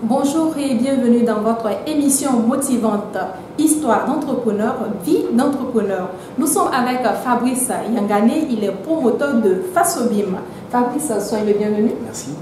Bonjour et bienvenue dans votre émission motivante Histoire d'entrepreneur, vie d'entrepreneur. Nous sommes avec Fabrice Yangane, il est promoteur de Fasobim. Fabrice, soyez le bienvenu. Merci.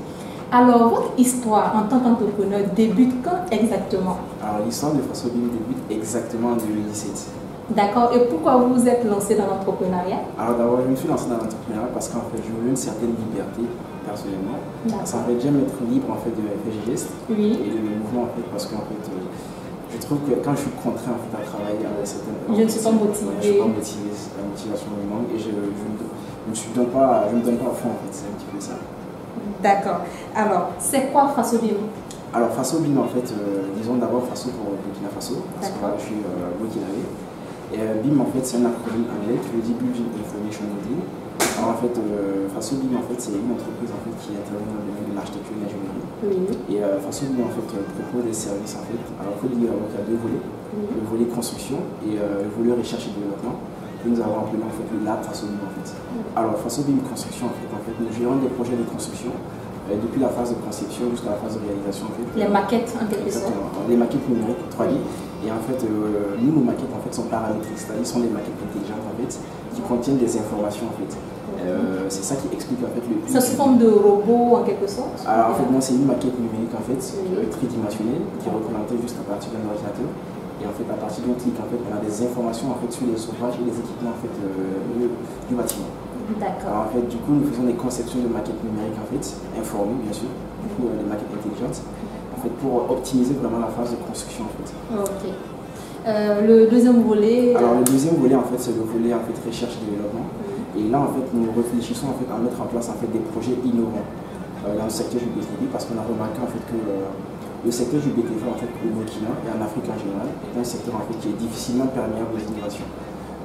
Alors, votre histoire en tant qu'entrepreneur débute quand exactement? Alors, l'histoire de Fasobim débute exactement en 2017. D'accord. Et pourquoi vous vous êtes lancé dans l'entrepreneuriat? Alors, d'abord, je me suis lancé dans l'entrepreneuriat parce qu'en fait, je voulais une certaine liberté personnellement. Ça me fait déjà m'être libre en fait de mes gestes et de mes mouvements en fait, parce qu'en fait, je trouve que quand je suis contraint en fait, à travailler avec certaines je ne suis pas motivé. Je suis pas motivé, la motivation me manque et je ne me donne pas à fond en fait, c'est un petit peu ça. D'accord. Alors, c'est quoi Fasobim? Alors, Fasobim en fait, disons d'abord Faso pour Burkina Faso, parce que je suis burkinabé. Et BIM en fait c'est un acronyme anglais qui veut dire Building Information Modeling. Alors en fait, Fasobim en fait c'est une entreprise en fait qui intervient dans le domaine de l'architecture et de l'ingénierie. Et Fasobim en fait propose des services en fait. Alors il faut dire qu'il y a deux volets, le volet construction et le volet recherche et développement. Et nous avons appelé en fait le lab Fasobim en fait. Alors Fasobim construction en fait nous gérons des projets de construction. Depuis la phase de conception jusqu'à la phase de réalisation en fait. Les maquettes en quelque sorte. Les maquettes numériques 3D. Et en fait, nous, nos maquettes en fait, sont paramétriques, c'est-à-dire sont des maquettes intelligentes en fait, qui contiennent des informations en fait. C'est ça qui explique en fait le plus. Ça se forme de robots en quelque sorte? Alors en fait, non, c'est une maquette numérique en fait, tridimensionnelle, qui est représentée juste à partir d'un ordinateur. Et en fait, à partir d'un clic, en fait, on a des informations en fait, sur les ouvrages et les équipements en fait, du bâtiment. D'accord. En fait, du coup, nous faisons des conceptions de maquettes numériques en fait, informées bien sûr, du coup, des maquettes intelligentes. Pour optimiser vraiment la phase de construction en fait. Ok. Le deuxième volet. Alors le deuxième volet en fait c'est le volet en fait recherche et développement. Et là en fait nous réfléchissons en fait à mettre en place en fait des projets innovants dans le secteur du BTP parce qu'on a remarqué en fait que le secteur du BTP en fait au Burkina et en Afrique en général est un secteur en fait qui est difficilement perméable aux innovations.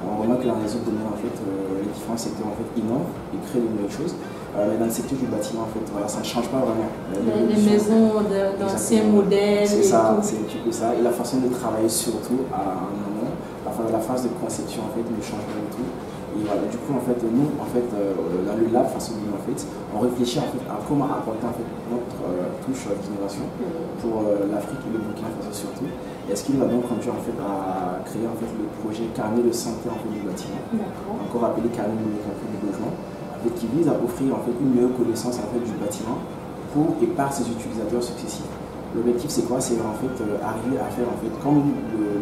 On remarque que dans les autres domaines en fait les différents secteurs en fait innovent et créent de nouvelles choses. Mais dans le secteur du bâtiment, en fait, voilà, ça ne change pas vraiment. Les maisons d'anciens modèles. C'est ça, c'est un petit peu ça. Et la façon de travailler surtout en amont, la phase de conception, en fait, ne change pas du tout. Et voilà, du coup, en fait, nous, en fait, dans le lab Fasobim, en fait, on réfléchit en fait, à comment apporter en fait, notre touche d'innovation pour l'Afrique et le Burkina Faso surtout. Et ce qui nous a donc conduit en fait, à créer en fait, le projet carnet de santé en fait, du bâtiment, encore appelé carnet numérique en fait, du logement, qui vise à offrir en fait, une meilleure connaissance en fait, du bâtiment pour et par ses utilisateurs successifs. L'objectif c'est quoi? C'est en fait arriver à faire en fait comme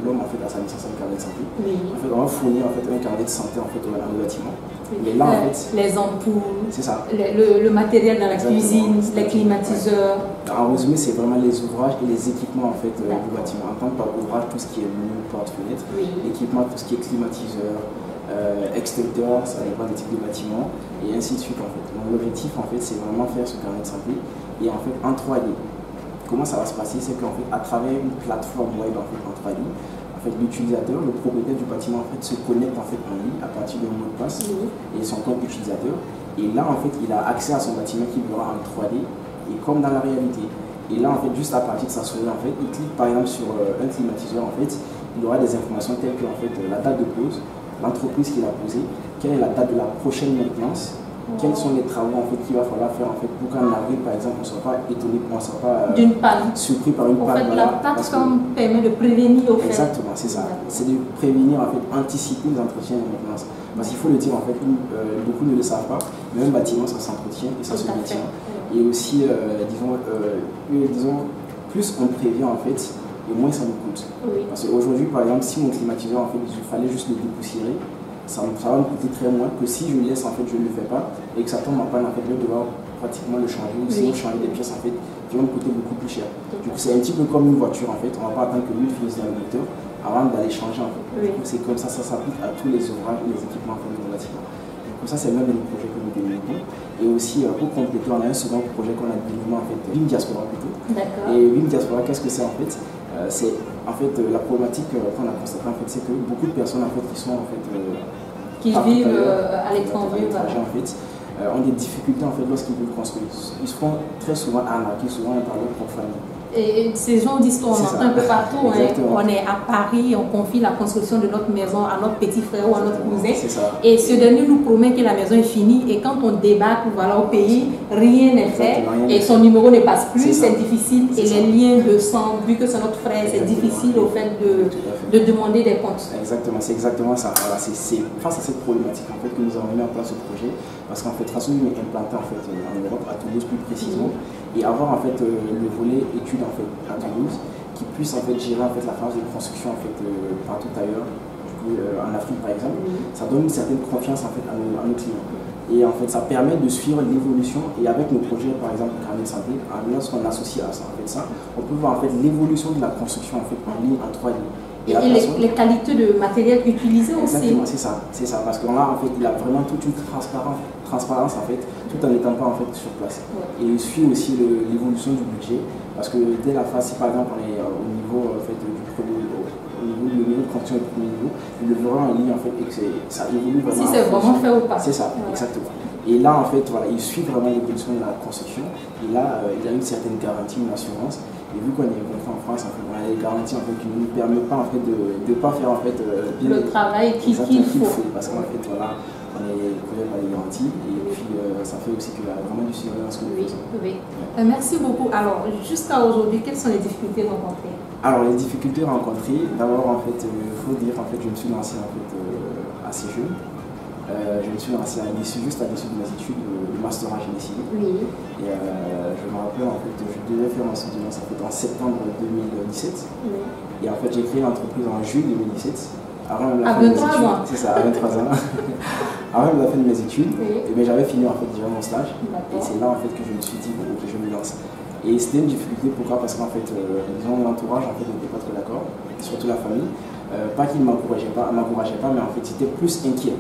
l'homme en fait à sa naissance un carnet de santé. En fait, on va fournir en fait un carnet de santé en fait au bâtiment. Mais là en fait les ampoules, c'est ça. Le matériel dans la cuisine, les climatiseurs. En résumé, c'est vraiment les ouvrages et les équipements en fait du bâtiment. En tant que par ouvrage, tout ce qui est mur, porte, fenêtre, l'équipement, tout ce qui est climatiseur. Extincteur, ça dépend des types de bâtiments et ainsi de suite en fait. Donc l'objectif en fait c'est vraiment faire ce carnet de santé et en fait en 3D. Comment ça va se passer? C'est qu'en fait à travers une plateforme web en fait en 3D, en fait l'utilisateur, le propriétaire du bâtiment en fait se connecte en fait en ligne à partir d'un mot de passe et son compte utilisateur et là en fait il a accès à son bâtiment qui verra en 3D et comme dans la réalité. Et là en fait juste à partir de sa souris en fait, il clique par exemple sur un climatiseur en fait, il aura des informations telles que en fait la date de pause, l'entreprise qu'il a posée, quelle est la date de la prochaine maintenance, quels sont les travaux en fait, qu'il va falloir faire en fait, pour qu'en avril par exemple on ne soit pas étonné, on ne soit pas d'une panne. Surpris par une panne. En fait, la plateforme permet de prévenir au fait. Exactement, c'est ça. C'est de prévenir, en fait, anticiper les entretiens et les maintenances. Parce qu'il faut le dire, en fait, beaucoup ne le savent pas, mais un bâtiment ça s'entretient et ça se maintient. Et aussi, disons, plus on prévient en fait, et moins ça nous coûte. Parce qu'aujourd'hui, par exemple, si mon climatiseur, en fait, il fallait juste le dépoussiérer, ça va me coûter très moins que si je le laisse, en fait, je ne le fais pas, et que ça tombe en panne, en fait, je vais devoir pratiquement le changer, ou sinon changer des pièces, en fait, qui vont me coûter beaucoup plus cher. Du coup, c'est un petit peu comme une voiture, en fait, on ne va pas attendre que l'huile finisse dans le moteur avant d'aller changer, en fait. Du coup, c'est comme ça s'applique à tous les ouvrages et les équipements, en fait, de nos bâtiments. Du coup, ça, c'est l'un des projets que nous développons. Et aussi, pour compléter, on a un second projet qu'on a développé, en fait, BIM Diaspora plutôt. Et BIM Diaspora, qu'est-ce que c'est, en fait? C'est en fait la problématique qu'on a constatée en fait, c'est que beaucoup de personnes en fait qui sont en fait qui vivent à l'étranger en fait ont des difficultés en fait lorsqu'ils veulent construire. Ils se font très souvent arnaquer souvent par leur propre famille. Et ces genres d'histoires, on entend un peu partout. Hein. On est à Paris, on confie la construction de notre maison à notre petit frère ou à notre cousin. Et ce dernier nous promet que la maison est finie. Et quand on débarque voilà, au pays, rien n'est fait. Et son numéro ne passe plus. C'est difficile. Et les liens de sang, vu que c'est notre frère, c'est difficile au fait de demander des comptes. Exactement, c'est exactement ça. Voilà, c'est face à cette problématique en fait, que nous avons mis en place ce projet. Parce qu'en fait, Fasobim est implanté en, fait, en Europe, à Toulouse plus précisément. Et avoir en fait le volet études en fait à Toulouse qui puisse en fait gérer en fait la phase de construction en fait partout ailleurs, du coup en Afrique par exemple, ça donne une certaine confiance en fait à nos clients. Et en fait ça permet de suivre l'évolution et avec nos projets par exemple Carnet Santé, lorsqu'on associe à ça, en fait, on peut voir en fait l'évolution de la construction en fait en ligne en 3D. Et les qualités de matériel utilisé aussi. Exactement, c'est ça, parce que là en fait il a vraiment toute une transparence en fait, tout en n'étant pas en fait sur place. Et il suit aussi l'évolution du budget, parce que dès la phase, si par exemple on est au niveau en fait, du niveau de construction du premier niveau, il le verra en ligne en fait et que ça évolue vraiment. Si c'est vraiment fait ou pas. C'est ça, exactement. Et là en fait voilà, il suit vraiment l'évolution de la construction, et là il a une certaine garantie, une assurance. Et vu qu'on est rentré en France, en fait, on a des garanties en fait, qui ne nous permettent pas en fait, de ne pas faire en fait, bien le travail qu'il faut. Parce qu'en fait, voilà, on est couvert par les garanties et puis ça fait aussi qu'il y a vraiment du surveillance. Oui. Merci beaucoup. Alors, jusqu'à aujourd'hui, quelles sont les difficultés rencontrées? Alors, les difficultés rencontrées, d'abord, en fait, il faut dire en fait, je me suis lancé en fait, assez jeune. Je me suis lancé juste à l'issue de mes études de master en génie civil. Et je me rappelle en fait, je devais faire mon soutenance en septembre 2017. Et en fait, j'ai créé l'entreprise en juillet 2017. À 23 ans. C'est ça, à 23 ans. Avant la fin de mes études, mais j'avais fini en fait déjà mon stage. Et c'est là en fait que je me suis dit bon, que je me lance. Et c'était une difficulté, pourquoi? Parce qu'en fait, disons, l'entourage en fait n'était pas trop d'accord, surtout la famille. Pas qu'ils ne m'encourageaient pas, mais en fait c'était plus inquiet.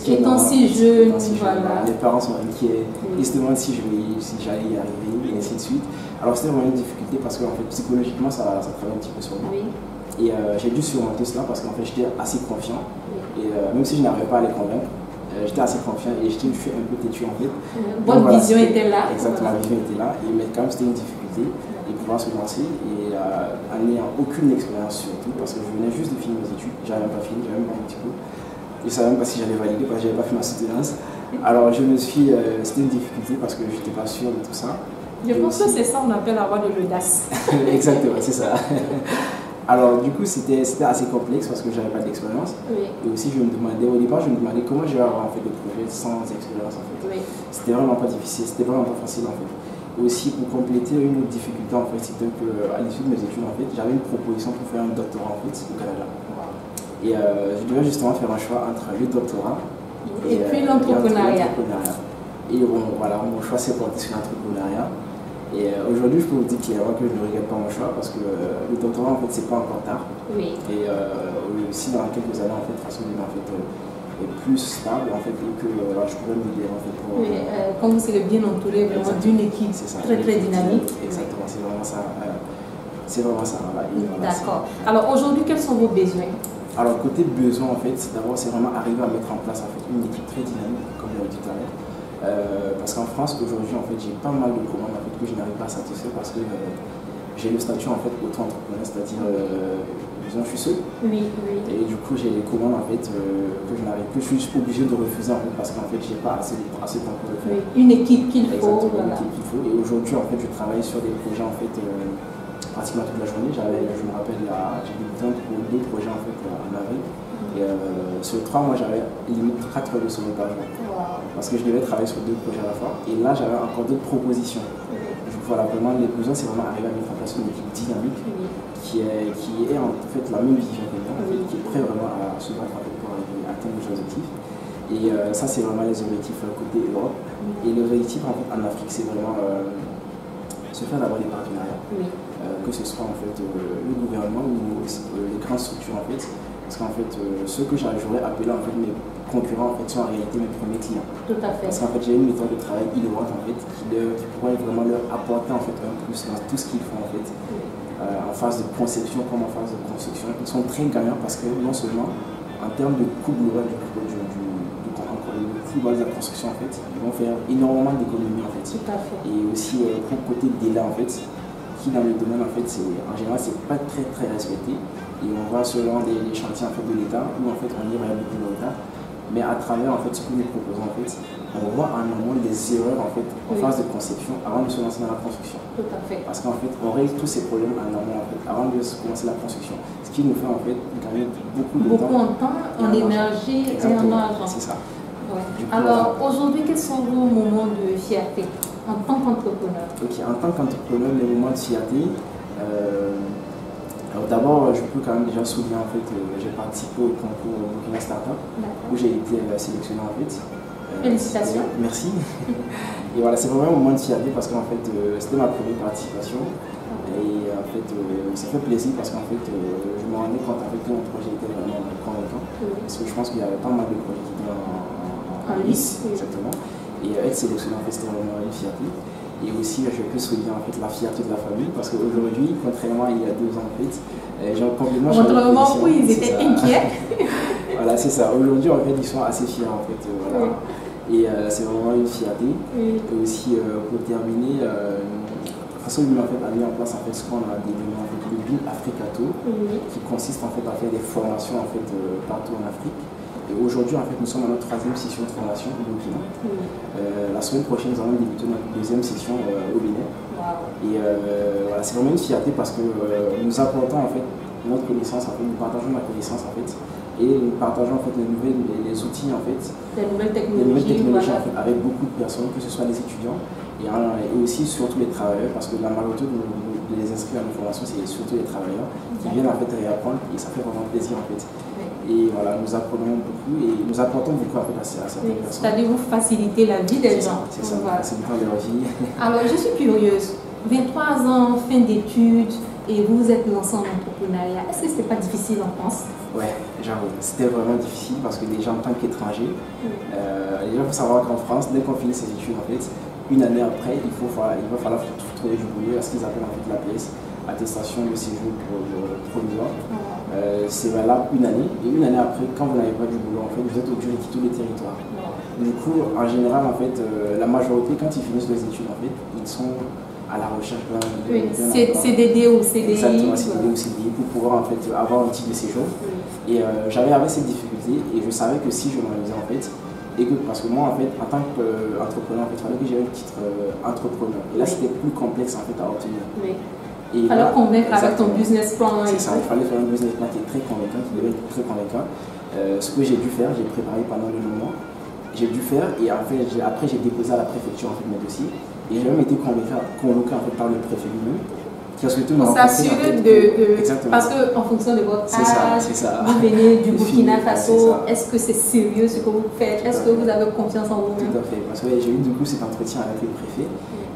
Étant si jeune, voilà. Les parents sont inquiets, ils se demandent si j'allais y arriver, et ainsi de suite. Alors c'était vraiment une difficulté parce que en fait, psychologiquement ça travaille un petit peu sur moi. Et j'ai dû surmonter cela parce qu'en fait j'étais assez confiant. Et même si je n'arrivais pas à les convaincre, j'étais assez confiant et je suis un peu têtu en fait. Votre vision était là. Exactement, ma vision était là, mais quand même c'était une difficulté de pouvoir se lancer et en n'ayant aucune expérience surtout parce que je venais juste de finir mes études, j'avais même pas fini, j'avais même pas un petit peu. Je ne savais même pas si j'allais valider parce que j'avais pas fait ma soutenance. Alors je me suis, c'était une difficulté parce que je n'étais pas sûr de tout ça. Je pense que c'est ça qu'on appelle avoir de l'audace. Exactement, c'est ça. Alors du coup c'était assez complexe parce que je n'avais pas d'expérience. Et aussi au départ je me demandais comment je vais avoir en fait des projets sans expérience en fait. C'était vraiment pas difficile, c'était vraiment pas facile en fait. Et aussi pour compléter une autre difficulté en fait, c'était qu'à l'issue de mes études en fait, j'avais une proposition pour faire un doctorat en fait au Canada. Et je devais justement faire un choix entre le doctorat et puis l'entrepreneuriat. Et bon, voilà, mon choix s'est porté sur l'entrepreneuriat. Et aujourd'hui, je peux vous dire clairement que je ne regrette pas mon choix parce que le doctorat, en fait, c'est pas encore tard. Et aussi, dans quelques années, en fait, Fasobim en fait, est plus stable, en fait, et que je pourrais me libérer, en fait, pour... comme vous serez bien entouré vraiment d'une équipe très dynamique. Exactement, c'est vraiment ça. C'est vraiment ça. Voilà. D'accord. Alors, aujourd'hui, quels sont vos besoins? Alors, côté besoin, en fait, d'abord, c'est vraiment arriver à mettre en place, en fait, une équipe très dynamique, comme je l'ai dit tout à l'heure. Parce qu'en France aujourd'hui en fait j'ai pas mal de commandes en fait, que je n'arrive pas à satisfaire parce que j'ai le statut en fait auto-entrepreneur, c'est-à-dire disons je suis seul. Et du coup j'ai des commandes en fait que je n'arrive plus, je suis obligé de refuser en fait parce qu'en fait j'ai pas assez de temps pour le faire. Une équipe qu'il faut. Une équipe qu'il faut. Et aujourd'hui en fait je travaille sur des projets en fait pratiquement toute la journée. Je me rappelle j'ai débuté pour 2 projets en fait en avril. Et sur 3 mois j'avais limite 4 heures de sommeil par jour. Parce que je devais travailler sur 2 projets à la fois. Et là j'avais encore d'autres propositions. Voilà, vraiment les besoins c'est vraiment arriver à mettre en place une équipe dynamique qui est en fait la même vision que moi, qui est prêt vraiment à se battre pour atteindre nos objectifs. Et ça c'est vraiment les objectifs côté Europe. Et l'objectif en Afrique c'est vraiment se faire d'avoir des partenariats. Que ce soit en fait le gouvernement ou les grandes structures en fait. Parce qu'en fait, ceux que j'aurais appelé en fait mes concurrents en fait, sont en réalité mes premiers clients. Tout à fait. Parce qu'en fait, j'ai une méthode de travail innovante en fait, qui pourrait vraiment leur apporter en fait un plus dans tout ce qu'ils font en fait. En phase de conception comme en phase de construction. Ils sont très gagnants parce que non seulement en termes de coût global du coût global de la construction en fait, ils vont faire énormément d'économies en fait. Tout à fait. Et aussi pour côté délai en fait, qui dans le domaine, en fait, en général, c'est pas très très respecté. Et on voit selon des chantiers en fait, de l'État où en fait on y a beaucoup de retard. Mais à travers en fait, ce que nous proposons, en fait, on voit en amont des erreurs en fait, en phase de conception avant de se lancer dans la construction. Tout à fait. Parce qu'en fait, on règle tous ces problèmes en amont en fait, avant de commencer la construction. Ce qui nous fait en fait gagner beaucoup de temps. Beaucoup en temps, en énergie et en argent. C'est ça. Ouais. Alors aujourd'hui, quels sont vos moments de fierté en tant qu'entrepreneur? Ok, en tant qu'entrepreneur, les moments de fierté. Alors d'abord, je peux quand même déjà souligner en fait, j'ai participé au concours Burkina Startup où j'ai été sélectionné en fait. Félicitations. Merci. Et voilà, c'est vraiment un moment de fierté parce qu'en fait, c'était ma première participation. Et en fait, ça fait plaisir parce qu'en fait, je me rendais compte en fait, que mon projet était vraiment convaincant. Parce que je pense qu'il y avait pas mal de projets qui étaient en lice, exactement. Et être sélectionné en fait, c'était vraiment une fierté. Et aussi, je peux souligner en fait la fierté de la famille parce qu'aujourd'hui, contrairement à il y a 2 ans en fait, j'ai complètement changé de position. Contrairement, oui, ils étaient inquiets. Voilà, c'est ça. Aujourd'hui, en fait, ils sont assez fiers en fait. Voilà. Et c'est vraiment une fierté. Et aussi, pour terminer, François en fait, a mis en place en fait, ce qu'on a dénommé en fait, le BIM Africato, qui consiste en fait à faire des formations en fait, partout en Afrique. Et aujourd'hui, en fait, nous sommes à notre 3e session de formation au Burkina. La semaine prochaine, nous allons débuter notre 2e session au Bénin. Et voilà, c'est vraiment une fierté parce que nous apportons en fait notre connaissance, en fait, nous partageons la connaissance en fait, et nous partageons en fait les outils en fait, les nouvelles technologies voilà. En fait, avec beaucoup de personnes, que ce soit les étudiants et aussi surtout les travailleurs, parce que la majorité de les inscrits à nos formations, c'est surtout les travailleurs qui viennent en fait réapprendre et ça fait vraiment plaisir en fait. Et voilà, nous apprenons beaucoup et nous apportons beaucoup en fait, à certaines personnes. C'est-à-dire vous facilitez la vie des gens. C'est ça, facilitant leur vie. Alors je suis curieuse, 23 ans, fin d'études, et vous vous êtes lancé en entrepreneuriat. Est-ce que c'était pas difficile en France? Ouais, j'avoue, c'était vraiment difficile parce que déjà en tant qu'étranger, déjà il faut savoir qu'en France, dès qu'on finit ses études en fait, une année après, il va falloir trouver du boulot à ce qu'ils appellent en fait l'APS, attestation de séjour provisoire. C'est valable une année, et une année après, quand vous n'avez pas du boulot, en fait, vous êtes obligé de quitter le territoire. Du coup, en général, en fait, la majorité, quand ils finissent les études, en fait, ils sont à la recherche d'un CDD ou CDI. Exactement, CDD ou CDI pour pouvoir en fait avoir un titre de séjour. Et j'avais cette difficulté et je savais que si je m'organisais en fait, et que parce que moi en fait, en tant qu'entrepreneur, en fait, il fallait que j'aie un titre entrepreneur. Et là, c'était plus complexe en fait à obtenir. Il fallait convaincre avec ton business plan. C'est ça, il fallait faire un business plan qui est très convaincant, qui devait être très convaincant. Ce que j'ai dû faire, j'ai préparé pendant le moment. J'ai dû faire et en fait, après j'ai déposé à la préfecture en fait, mes dossiers. Et j'ai même été convoqué en fait, par le préfet lui-même, qui a souhaité me rencontrer. Exactement. Parce qu'en fonction de votre âge, vous venez du Burkina Faso, est-ce que c'est sérieux ce que vous faites? Est-ce que vous avez confiance en vous-même? Tout à fait, parce que j'ai eu du coup cet entretien avec le préfet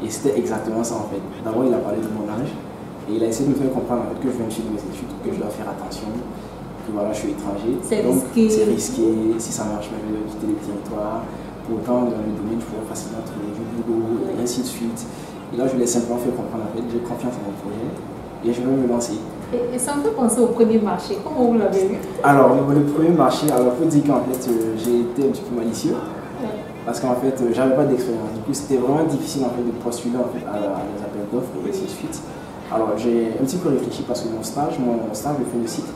et c'était exactement ça en fait. D'abord il a parlé de mon âge et il a essayé de me faire comprendre en fait, que je viens de finir mes études, que je dois faire attention, que voilà, je suis étranger. C'est risqué, si ça marche, je vais quitter le territoire. Pourtant, dans le domaine, je pourrais facilement trouver du boulot, et ainsi de suite. Et là, je lui ai simplement fait comprendre, en fait, j'ai confiance en mon projet et je vais me lancer. Et ça me fait penser au premier marché. Comment vous l'avez eu? Alors, le premier marché, alors, il faut dire qu'en fait, j'ai été un petit peu malicieux. Parce qu'en fait, j'avais pas d'expérience. Du coup, c'était vraiment difficile en fait, de postuler en fait, à les appels d'offres et ainsi de suite. Alors, j'ai un petit peu réfléchi parce que mon stage de fin de cycle,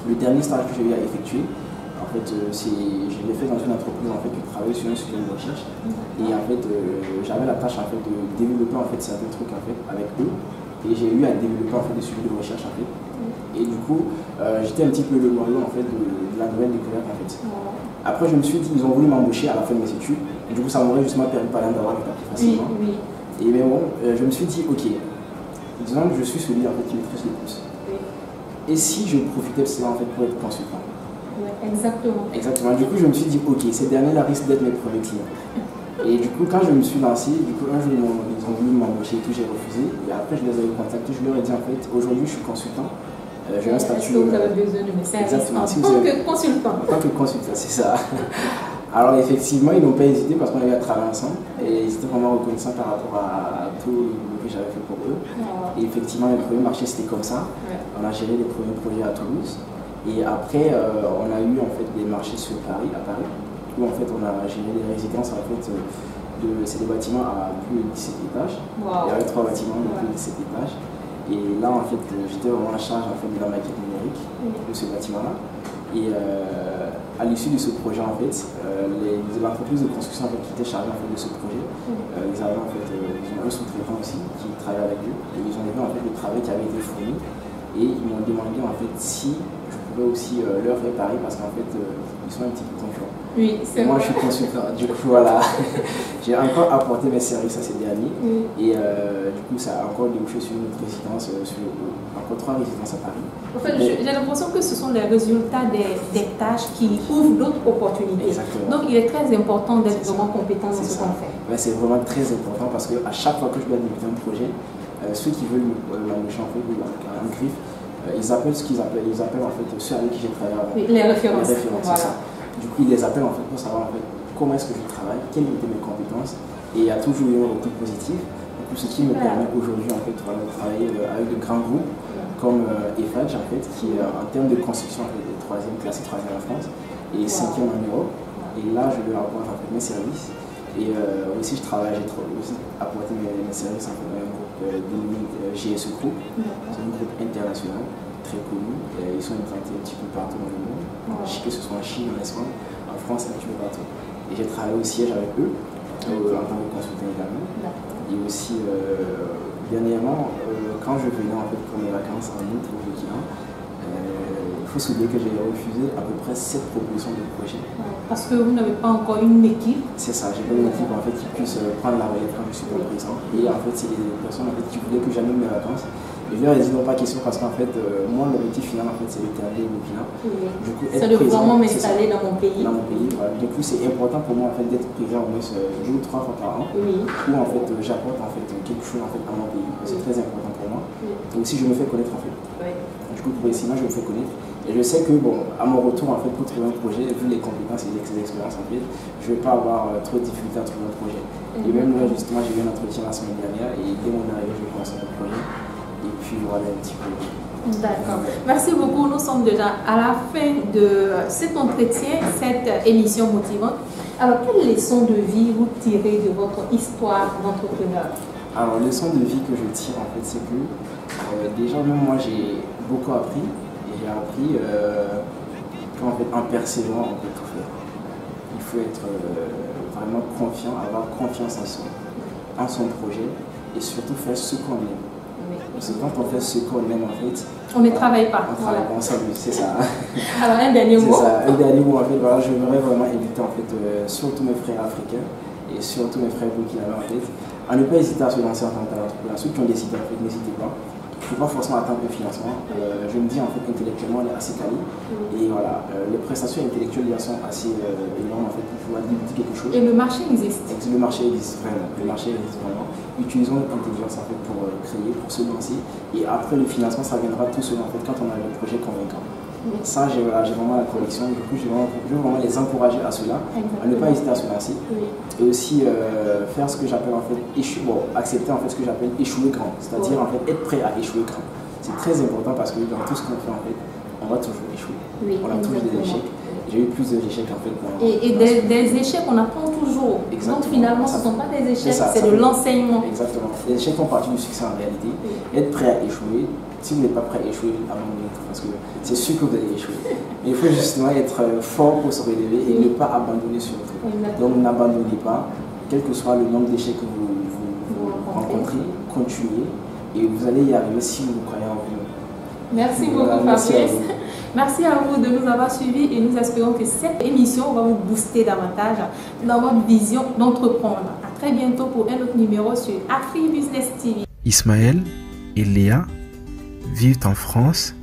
le dernier stage que j'ai eu à effectuer, en fait, je l'ai fait dans une entreprise en fait, qui travaillait sur un sujet de recherche. Et en fait, j'avais la tâche en fait, de développer en fait, certains trucs en fait, avec eux. Et j'ai eu à développer en fait, des sujets de recherche en fait. Et du coup, j'étais un petit peu le noyau en fait, de la nouvelle découverte en fait. Après, je me suis dit, ils ont voulu m'embaucher à la fin de mes études. Et du coup, ça m'aurait justement permis par exemple d'avoir le papier facilement. Et mais bon, je me suis dit, ok, disons que je suis celui en fait, qui maîtrise le plus. Et si je profitais de cela en fait, pour être consultant? Exactement. Exactement. Du coup, je me suis dit, ok, ces derniers-là risquent d'être mes premiers clients. Et du coup, quand je me suis lancé, du coup, un jour, ils ont voulu m'embaucher et tout, j'ai refusé. Et après, je les ai contactés, je leur ai dit, en fait, aujourd'hui, je suis consultant. J'ai un statut. Est-ce que vous avez besoin de mes services en tant que consultant? En tant que consultant, c'est ça. Alors, effectivement, ils n'ont pas hésité parce qu'on a eu à travailler ensemble. Et ils étaient vraiment reconnaissants par rapport à tout ce que j'avais fait pour eux. Et effectivement, le premier marché, c'était comme ça. On a géré les premiers projets à Toulouse. Et après, on a eu en fait des marchés sur Paris, à Paris, où en fait on a géré des résidences en fait, C'est des bâtiments à plus de 17 étages. Wow. Il y avait 3 bâtiments de plus de 17 étages. Et là, en fait, j'étais vraiment en charge en fait, de la maquette numérique de ce bâtiment-là. Et à l'issue de ce projet, en fait, l'entreprise de construction en fait, qui était chargée en fait, de ce projet, ils avaient en fait, ils ont un sous-traitant aussi qui travaille avec eux. Et ils ont vu en fait, le travail qui avait été fourni. Et ils m'ont demandé en fait si je pouvais aussi leur réparer parce qu'en fait, ils sont un petit peu concurrents. Oui, c'est moi, je suis consultant. Du coup, voilà, j'ai encore apporté mes services à ces derniers. Et du coup, ça a encore débouché sur une autre résidence, encore 3 résidences à Paris. En fait, j'ai l'impression que ce sont les résultats des tâches qui ouvrent d'autres opportunités. Exactement. Donc, il est très important d'être vraiment compétent dans ce qu'on fait. Ouais, c'est vraiment très important parce qu'à chaque fois que je dois débuter un projet, ceux qui veulent l'embaucher en fait, en griffe, ils appellent ce qu'ils appellent, en fait ceux avec qui j'ai travaillé avant. Oui, les références. Voilà. Ça. Du coup, ils les appellent en fait pour savoir en fait comment est-ce que je travaille, quelles étaient mes compétences, et il y a toujours eu un retour positif. Du coup, ce qui me permet aujourd'hui en fait de travailler avec de grands groupes comme Eiffage en fait, qui en termes de construction en fait, est 3e classe, 3e en France et 5e en Europe. Et là, je leur apporte en fait mes services. Et aussi, j'ai aussi apporté mes services en fait, dans un groupe dénommé GSE Group. C'est un groupe international très connu. Ils sont implantés un petit peu partout dans le monde, que ce soit en Chine, en Espagne, en France, un petit peu partout. Et j'ai travaillé au siège avec eux en tant que consultant également. Et aussi, dernièrement, quand je venais en fait pour mes vacances en août au Burkina, il faut se dire que j'ai refusé à peu près 7 propositions de projets. Parce que vous n'avez pas encore une équipe. C'est ça, j'ai pas une équipe en fait qui puisse prendre la relève quand je suis pas présent. Et en fait, c'est des personnes en fait, qui voulaient que j'annule mes vacances. Et je leur ai dit non, pas question parce qu'en fait, moi, l'objectif final en fait, c'est d'établir au Burkina. C'est de vraiment m'installer dans mon pays. Dans mon pays, voilà. Du coup, c'est important pour moi en fait, d'être présent au moins 2 ou 3 fois par an. Où en fait, j'apporte en fait, quelque chose en fait, à mon pays. C'est très important pour moi. Et aussi, je me fais connaître en fait. Du coup, pour essayer, je me fais connaître. Et je sais que, bon, à mon retour, en fait, pour trouver un projet, vu les compétences et les expériences, en fait, je ne vais pas avoir trop de difficultés à trouver un projet. Et même là, justement, j'ai eu un entretien la semaine dernière et dès mon arrivée, je vais commencer un projet. Et puis, voilà un petit peu. D'accord. Merci beaucoup. Nous sommes déjà à la fin de cet entretien, cette émission motivante. Alors, quelles leçons de vie vous tirez de votre histoire d'entrepreneur? Alors, leçon de vie que je tire, en fait, c'est que déjà, même moi, j'ai beaucoup appris. J'ai appris qu'en fait, en persévérant, on peut tout faire. Il faut être vraiment confiant, avoir confiance en son projet et surtout faire ce qu'on aime. Parce que quand on fait ce qu'on aime, en fait, on ne travaille pas. On travaille pas, on s'amuse, c'est ça. Alors, un dernier mot. C'est ça, un dernier mot, en fait, voilà, je voudrais vraiment éviter, en fait, surtout mes frères africains et surtout mes frères burkinabés, en fait, à ne pas hésiter à se lancer en tant qu'entrepreneur. Ceux qui ont décidé, en fait, n'hésitez pas. Il ne faut pas forcément attendre le financement. Je me dis en fait intellectuellement elle est assez calée. Et voilà, les prestations intellectuelles sont assez énormes en fait pour pouvoir débuter quelque chose. Et le marché existe. Le marché existe vraiment. Le marché existe vraiment. Utilisons l'intelligence en fait pour créer, pour se lancer. Et après le financement, ça viendra tout seul en fait quand on a le projet convaincant. Ça, j'ai vraiment la conviction. Du coup, je veux vraiment les encourager à cela, à ne pas hésiter à se lancer. Et aussi faire ce que j'appelle en fait accepter en fait ce que j'appelle échouer grand. C'est-à-dire en fait être prêt à échouer grand. C'est très important parce que dans tout ce qu'on fait en fait, on va toujours échouer. On a toujours des échecs. J'ai eu plus d'échecs en fait. Et des échecs, on apprend toujours. Exactement. Donc finalement, ce ne sont pas des échecs, c'est de l'enseignement. Exactement. Les échecs font partie du succès en réalité. Être prêt à échouer. Si vous n'êtes pas prêt à échouer, abandonnez tout parce que c'est sûr que vous allez échouer. Mais il faut justement être fort pour se relever et ne pas abandonner surtout. Donc n'abandonnez pas, quel que soit le nombre d'échecs que vous rencontrez, continuez et vous allez y arriver si vous croyez en vous. Merci beaucoup Fabrice. Merci à vous de nous avoir suivis et nous espérons que cette émission va vous booster davantage dans votre vision d'entreprendre. À très bientôt pour un autre numéro sur AfriBusiness TV. Ismaël et Léa vivent en France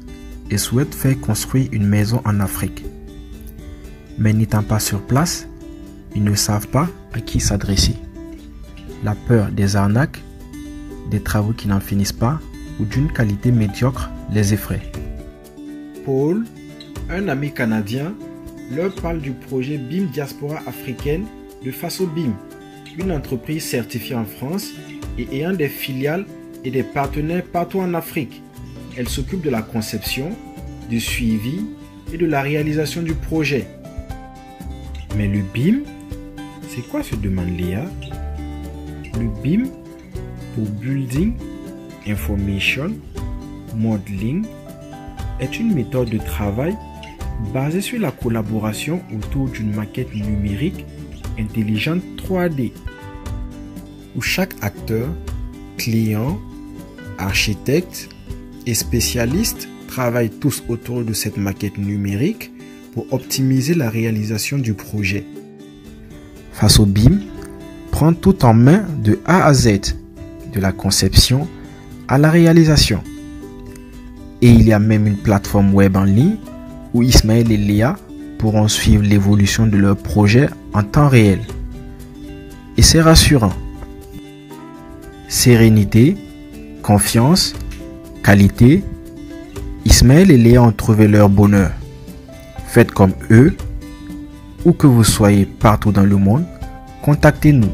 et souhaitent faire construire une maison en Afrique. Mais n'étant pas sur place, ils ne savent pas à qui s'adresser. La peur des arnaques, des travaux qui n'en finissent pas ou d'une qualité médiocre les effraie. Paul, un ami canadien, leur parle du projet BIM Diaspora africaine de Faso BIM, une entreprise certifiée en France et ayant des filiales et des partenaires partout en Afrique. Elle s'occupe de la conception, du suivi et de la réalisation du projet. Mais le BIM, c'est quoi, se demande Léa? Le BIM pour Building Information Modeling est une méthode de travail basée sur la collaboration autour d'une maquette numérique intelligente 3D où chaque acteur, client, architecte et spécialiste travaillent tous autour de cette maquette numérique pour optimiser la réalisation du projet. FasoBIM prend tout en main de A à Z, de la conception à la réalisation. Et il y a même une plateforme web en ligne où Ismaël et Léa pourront suivre l'évolution de leur projet en temps réel. Et c'est rassurant. Sérénité, confiance, qualité, Ismaël et Léa ont trouvé leur bonheur. Faites comme eux, où que vous soyez partout dans le monde, contactez-nous.